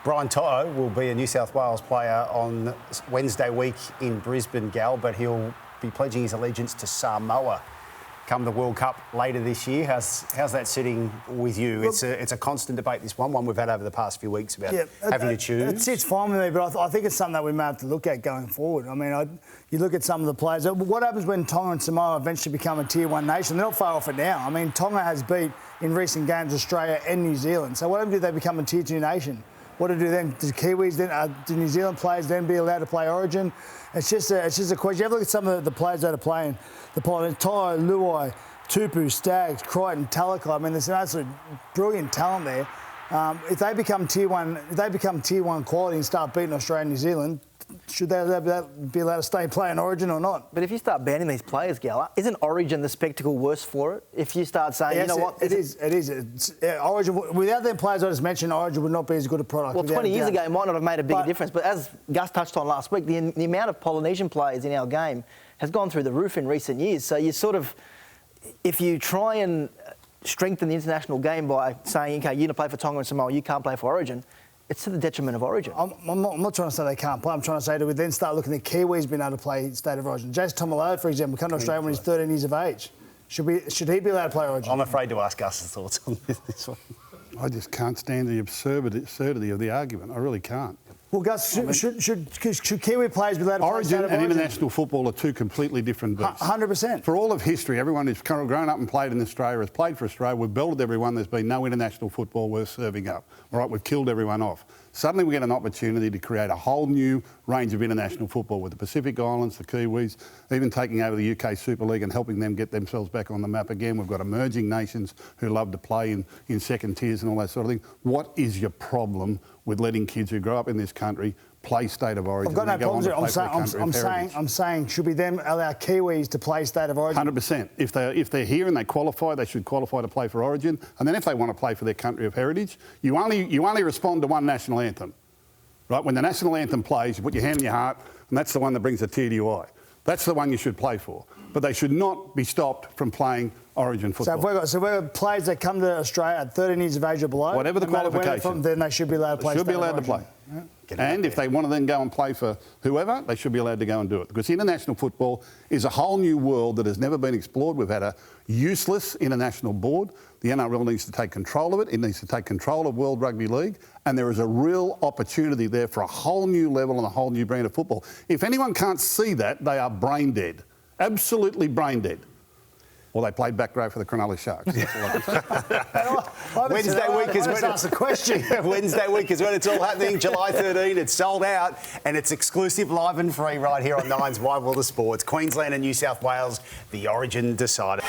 Brian Toto will be a New South Wales player on Wednesday week in Brisbane, Gal, but he'll be pledging his allegiance to Samoa come the World Cup later this year. How's that sitting with you? Look, it's a constant debate, this one we've had over the past few weeks about having to choose. It's fine with me, but I think it's something that we may have to look at going forward. I mean, you look at some of the players. What happens when Tonga and Samoa eventually become a Tier 1 nation? They're not far off it now. I mean, Tonga has beat, in recent games, Australia and New Zealand. So what happens if they become a Tier 2 nation? What to do then? Do Kiwis then? Do New Zealand players then be allowed to play Origin? It's just a question. You have a look at some of the players that are playing the Polynesian. Tai, Luai, Tupu, Staggs, Crichton, Talakai. I mean, there's an absolute brilliant talent there. If they become Tier 1 quality and start beating Australia and New Zealand, should they be allowed to stay playing Origin or not? But if you start banning these players, Gal, isn't Origin the spectacle worse for it? If you start saying, yes, you know what... It is. Origin, without them players I just mentioned, Origin would not be as good a product. Well, 20 years ago, it might not have made a bigger difference. But as Gus touched on last week, the amount of Polynesian players in our game has gone through the roof in recent years. So you sort of... If you try and strengthen the international game by saying, OK, you're going to play for Tonga and Samoa, you can't play for Origin, it's to the detriment of Origin. I'm not trying to say they can't play. I'm trying to say that we then start looking at Kiwis being able to play State of Origin. Jason Tomilao, for example, come to Australia when he's 13 years of age. Should he be allowed to play Origin? I'm afraid to ask Gus's thoughts on this one. I just can't stand the absurdity of the argument. I really can't. Well, Gus, should Kiwi players be allowed to play Origin and international football are two completely different beasts. 100%. For all of history, everyone who's grown up and played in Australia has played for Australia. We've belted everyone. There's been no international football worth serving up. All right, we've killed everyone off. Suddenly we get an opportunity to create a whole new range of international football with the Pacific Islands, the Kiwis, even taking over the UK Super League and helping them get themselves back on the map again. We've got emerging nations who love to play in second tiers and all that sort of thing. What is your problem with letting kids who grow up in this country play State of Origin? I've got no problems with it. I'm saying, should we then allow Kiwis to play State of Origin? 100%. If they're here and they qualify, they should qualify to play for Origin. And then if they want to play for their country of heritage, you only respond to one national anthem, right? When the national anthem plays, you put your hand in your heart, and that's the one that brings a tear to your eye. That's the one you should play for. But they should not be stopped from playing Origin football. So we've got players that come to Australia at 13 years of age or below, whatever the qualification, then they should be allowed to play. Should be allowed to play. Yeah. And if they want to then go and play for whoever, they should be allowed to go and do it. Because international football is a whole new world that has never been explored. We've had a useless international board. The NRL needs to take control of it. It needs to take control of World Rugby League. And there is a real opportunity there for a whole new level and a whole new brand of football. If anyone can't see that, they are brain dead. Absolutely brain dead. Well, they played back row for the Cronulla Sharks. That's all I can say. Wednesday week is when ask the question. Wednesday week is when it's all happening. July 13, it's sold out, and it's exclusive, live and free right here on Nine's Wide World of Sports. Queensland and New South Wales, the Origin decided.